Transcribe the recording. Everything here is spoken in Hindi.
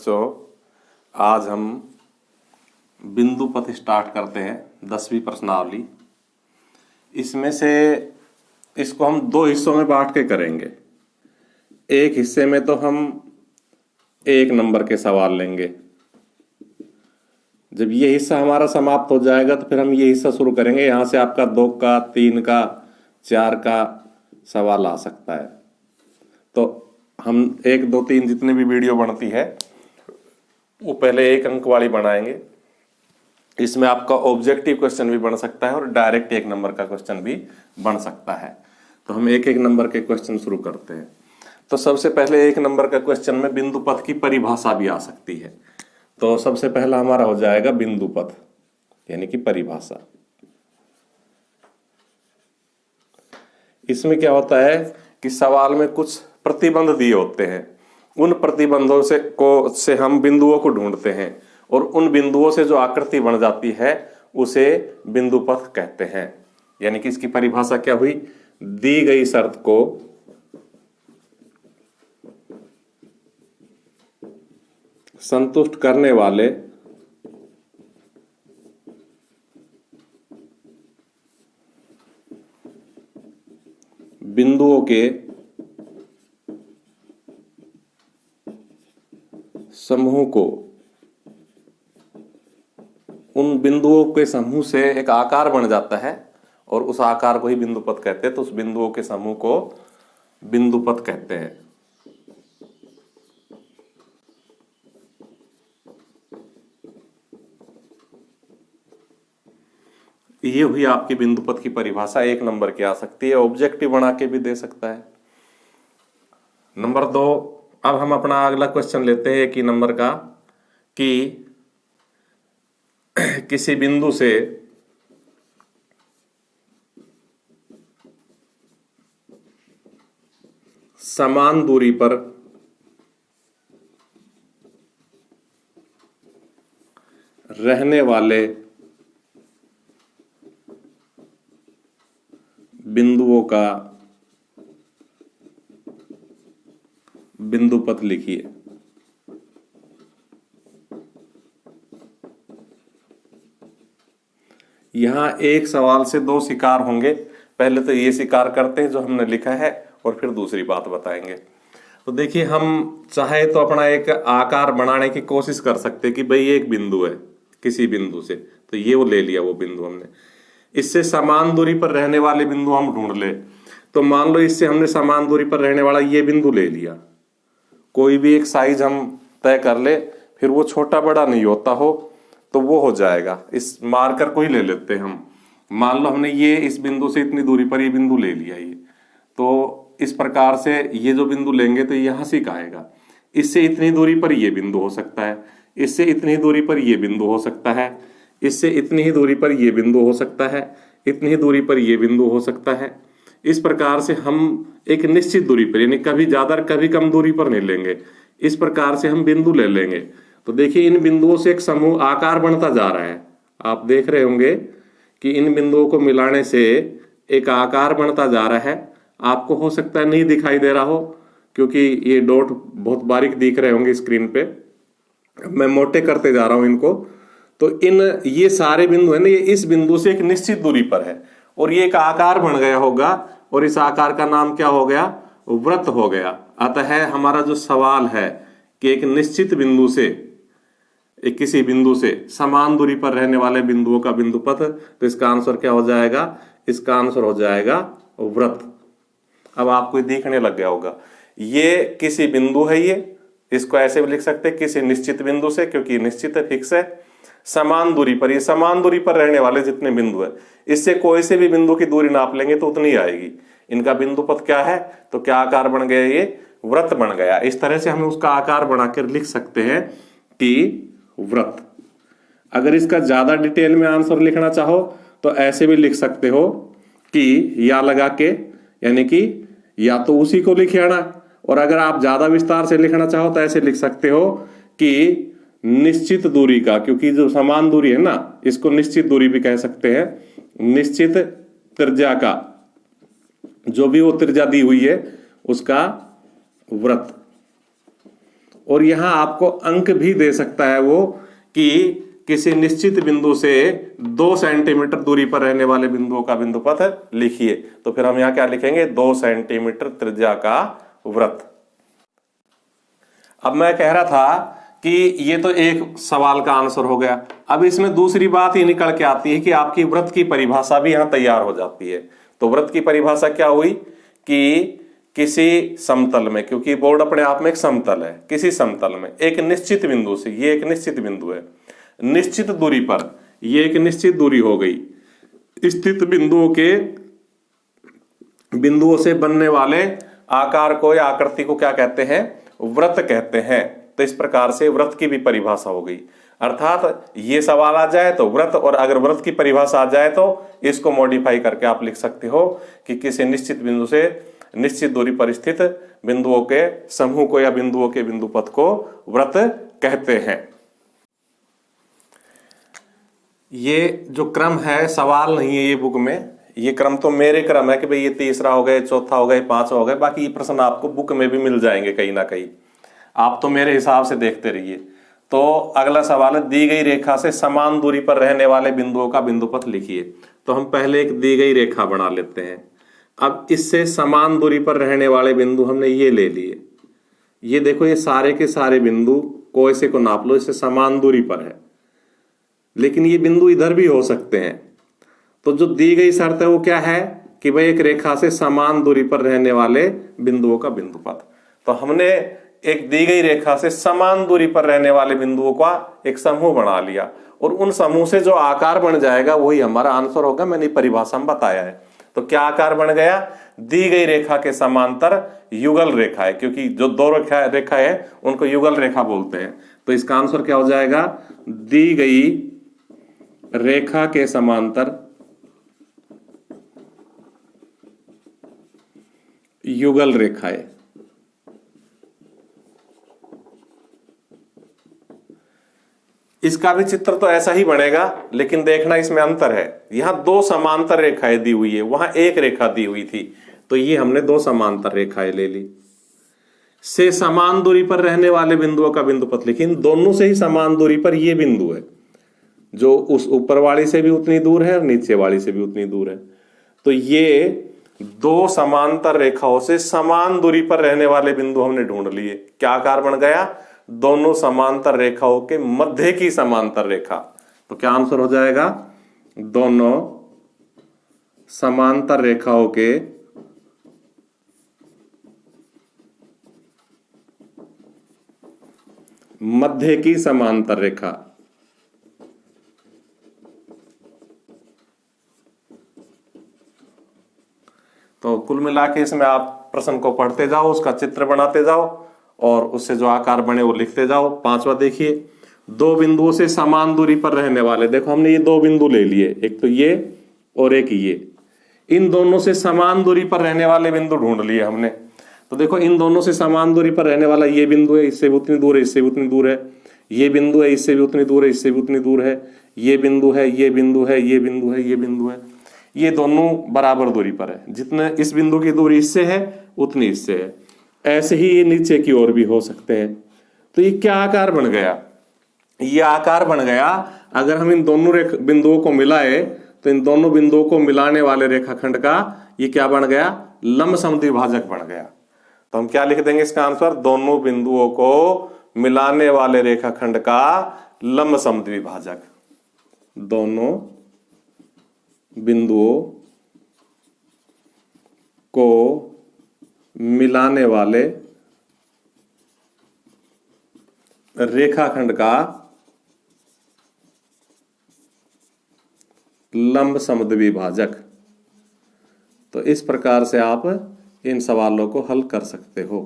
बच्चों, आज हम बिंदु पथ स्टार्ट करते हैं 10वीं प्रश्नावली। इसमें से इसको हम दो हिस्सों में बांट के करेंगे। एक हिस्से में तो हम 1 नंबर के सवाल लेंगे। जब ये हिस्सा हमारा समाप्त हो जाएगा तो फिर हम ये हिस्सा शुरू करेंगे। यहाँ से आपका 2 का, 3 का, 4 का सवाल आ सकता है। तो हम 1, 2, 3 जितनी भी वीडियो बनती है वो पहले 1 अंक वाली बनाएंगे। इसमें आपका ऑब्जेक्टिव क्वेश्चन भी बन सकता है और डायरेक्ट 1 नंबर का क्वेश्चन भी बन सकता है। तो हम 1-1 नंबर के क्वेश्चन शुरू करते हैं। तो सबसे पहले 1 नंबर का क्वेश्चन में बिंदु पथ की परिभाषा भी आ सकती है। तो सबसे पहला हमारा हो जाएगा बिंदु पथ यानी कि परिभाषा। इसमें क्या होता है कि सवाल में कुछ प्रतिबंध दिए होते हैं। उन प्रतिबंधों से हम बिंदुओं को ढूंढते हैं और उन बिंदुओं से जो आकृति बन जाती है उसे बिंदु पथ कहते हैं। यानी कि इसकी परिभाषा क्या हुई? दी गई शर्त को संतुष्ट करने वाले बिंदुओं के समूह को, उन बिंदुओं के समूह से एक आकार बन जाता है और उस आकार को ही बिंदु पथ कहते हैं। तो उस बिंदुओं के समूह को बिंदु पथ कहते हैं। ये हुई आपकी बिंदु पथ की परिभाषा। 1 नंबर की आ सकती है, ऑब्जेक्टिव बना के भी दे सकता है। नंबर 2, अब हम अपना अगला क्वेश्चन लेते हैं 1 ही नंबर का कि किसी बिंदु से समान दूरी पर रहने वाले बिंदुओं का बिंदु पथ लिखिए। यहां एक सवाल से 2 शिकार होंगे। पहले तो ये शिकार करते हैं जो हमने लिखा है और फिर दूसरी बात बताएंगे। तो देखिए, हम चाहे तो अपना एक आकार बनाने की कोशिश कर सकते हैं कि भाई ये एक बिंदु है, किसी बिंदु से तो ये वो ले लिया वो बिंदु हमने। इससे समान दूरी पर रहने वाले बिंदु हम ढूंढ ले। तो मान लो इससे हमने समान दूरी पर रहने वाला ये बिंदु ले लिया। कोई भी एक साइज हम तय कर ले, फिर वो छोटा बड़ा नहीं होता हो तो वो हो जाएगा। इस मार्कर को ही ले लेते हैं हम। मान लो हमने ये इस बिंदु से इतनी दूरी पर ये बिंदु ले लिया। ये तो इस प्रकार से ये जो बिंदु लेंगे तो यहाँ से आएगा। इससे इतनी दूरी पर ये बिंदु हो सकता है, इससे इतनी दूरी पर ये बिंदु हो सकता है, इससे इतनी ही दूरी पर ये बिंदु हो सकता है, इतनी ही दूरी पर ये बिंदु हो सकता है। इस प्रकार से हम एक निश्चित दूरी पर, यानी कभी ज्यादा कभी कम दूरी पर नहीं लेंगे। इस प्रकार से हम बिंदु ले लेंगे। तो देखिए, इन बिंदुओं से एक समूह आकार बनता जा रहा है। आप देख रहे होंगे कि इन बिंदुओं को मिलाने से एक आकार बनता जा रहा है। आपको हो सकता है नहीं दिखाई दे रहा हो क्योंकि ये डॉट बहुत बारीक दिख रहे होंगे स्क्रीन पे। मैं मोटे करते जा रहा हूं इनको। तो ये सारे बिंदु है ना, ये इस बिंदु से एक निश्चित दूरी पर है और ये एक आकार बन गया होगा और इस आकार का नाम क्या हो गया? वृत्त हो गया। अतः हमारा जो सवाल है कि एक निश्चित बिंदु से, एक किसी बिंदु से समान दूरी पर रहने वाले बिंदुओं का बिंदु पथ, तो इसका आंसर क्या हो जाएगा? इसका आंसर हो जाएगा वृत्त। अब आपको दिखने लग गया होगा ये किसी बिंदु है। ये इसको ऐसे भी लिख सकते हैं किसी निश्चित बिंदु से, क्योंकि निश्चित है, फिक्स है। समान दूरी पर, ये समान दूरी पर रहने वाले जितने बिंदु है, इससे कोई से भी बिंदु की दूरी नाप लेंगे तो उतनी आएगी। इनका बिंदु पथ क्या है? तो क्या आकार बन गया? ये वृत्त बन गया। इस तरह से हम उसका आकार बनाकर लिख सकते हैं कि वृत्त। अगर इसका ज्यादा डिटेल में आंसर लिखना चाहो तो ऐसे भी लिख सकते हो कि या लगा के, यानी कि या तो उसी को लिखे आना, और अगर आप ज्यादा विस्तार से लिखना चाहो तो ऐसे लिख सकते हो कि निश्चित दूरी का, क्योंकि जो समान दूरी है ना, इसको निश्चित दूरी भी कह सकते हैं। निश्चित त्रिज्या का, जो भी वो त्रिज्या दी हुई है उसका वृत्त। और यहां आपको अंक भी दे सकता है वो कि किसी निश्चित बिंदु से 2 सेंटीमीटर दूरी पर रहने वाले बिंदुओं का बिंदुपथ लिखिए। तो फिर हम यहां क्या लिखेंगे, 2 सेंटीमीटर त्रिज्या का वृत्त। अब मैं कह रहा था कि ये तो एक सवाल का आंसर हो गया। अब इसमें दूसरी बात ये निकल के आती है कि आपकी वृत्त की परिभाषा भी यहां तैयार हो जाती है। तो वृत्त की परिभाषा क्या हुई कि किसी समतल में, क्योंकि बोर्ड अपने आप में एक समतल है, किसी समतल में एक निश्चित बिंदु से, ये एक निश्चित बिंदु है, निश्चित दूरी पर, ये एक निश्चित दूरी हो गई, स्थित बिंदुओं से बनने वाले आकार को या आकृति को क्या कहते हैं, वृत्त कहते हैं। तो इस प्रकार से वृत्त की भी परिभाषा हो गई। अर्थात ये सवाल आ जाए तो वृत्त, और अगर वृत्त की परिभाषा आ जाए तो इसको मॉडिफाई करके आप लिख सकते हो कि किसी निश्चित बिंदु से निश्चित दूरी पर स्थित बिंदुओं के समूह को या बिंदुओं के बिंदुपथ को वृत्त कहते हैं। ये जो क्रम है, सवाल नहीं है ये बुक में, ये क्रम तो मेरे क्रम है कि भाई ये तीसरा हो गया, चौथा हो गया, पांचवा हो गया। बाकी ये प्रश्न आपको बुक में भी मिल जाएंगे कहीं ना कहीं, आप तो मेरे हिसाब से देखते रहिए। तो अगला सवाल है, दी गई रेखा से समान दूरी पर रहने वाले बिंदुओं का बिंदुपथ लिखिए। तो हम पहले एक दी गई रेखा बना लेते हैं। अब इससे समान दूरी पर रहने वाले बिंदु हमने ये ले लिए। ये देखो, ये सारे के सारे बिंदु को ऐसे को नाप लो, इससे समान दूरी पर है, लेकिन ये बिंदु इधर भी हो सकते हैं। तो जो दी गई शर्त है वो क्या है कि भाई एक रेखा से समान दूरी पर रहने वाले बिंदुओं का बिंदुपथ। तो हमने एक दी गई रेखा से समान दूरी पर रहने वाले बिंदुओं का एक समूह बना लिया, और उन समूह से जो आकार बन जाएगा वही हमारा आंसर होगा। मैंने परिभाषा में बताया है। तो क्या आकार बन गया, दी गई रेखा के समांतर युगल रेखा है, क्योंकि जो दो रेखा है उनको युगल रेखा बोलते हैं। तो इसका आंसर क्या हो जाएगा, दी गई रेखा के समांतर युगल रेखाएं। इसका भी चित्र तो ऐसा ही बनेगा, लेकिन देखना इसमें अंतर है। यहां 2 समांतर रेखाएं दी हुई है, वहां एक रेखा दी हुई थी। तो ये हमने 2 समांतर रेखाएं ले ली। से समान दूरी पर रहने वाले बिंदुओं का बिंदुपथ लिखिए। इन दोनों से ही समान दूरी पर ये बिंदु है, जो उस ऊपर वाली से भी उतनी दूर है और नीचे वाली से भी उतनी दूर है। तो ये 2 समांतर रेखाओं से समान दूरी पर रहने वाले बिंदु हमने ढूंढ लिए। क्या आकार बन गया, दोनों समांतर रेखाओं के मध्य की समांतर रेखा। तो क्या आंसर हो जाएगा, दोनों समांतर रेखाओं के मध्य की समांतर रेखा। तो कुल मिला के इसमें आप प्रश्न को पढ़ते जाओ, उसका चित्र बनाते जाओ और उससे जो आकार बने वो लिखते जाओ। 5वां देखिए, 2 बिंदुओं से समान दूरी पर रहने वाले। देखो हमने ये 2 बिंदु ले लिए, एक तो ये और एक ये। इन दोनों से समान दूरी पर रहने वाले बिंदु ढूंढ लिए हमने। तो देखो, इन दोनों से समान दूरी पर रहने वाला ये बिंदु है, इससे भी उतनी दूर है, इससे भी उतनी दूर है। ये बिंदु है, इससे भी उतनी दूर है, इससे भी उतनी दूर है। ये बिंदु है, ये बिंदु है, ये बिंदु है, ये बिंदु है। ये दोनों बराबर दूरी पर है। जितने इस बिंदु की दूरी इससे है उतनी इससे है। ऐसे ही ये नीचे की ओर भी हो सकते हैं। तो ये क्या आकार बन गया, ये आकार बन गया, अगर हम इन दोनों बिंदुओं को मिलाए तो इन दोनों बिंदुओं को मिलाने वाले रेखाखंड का ये क्या बन गया, लंब समद्विभाजक बन गया। तो हम क्या लिख देंगे इसका आंसर, दोनों बिंदुओं को मिलाने वाले रेखाखंड का लंब समद्विभाजक। दोनों बिंदुओं को मिलाने वाले रेखाखंड का लंब समद्विभाजक। तो इस प्रकार से आप इन सवालों को हल कर सकते हो।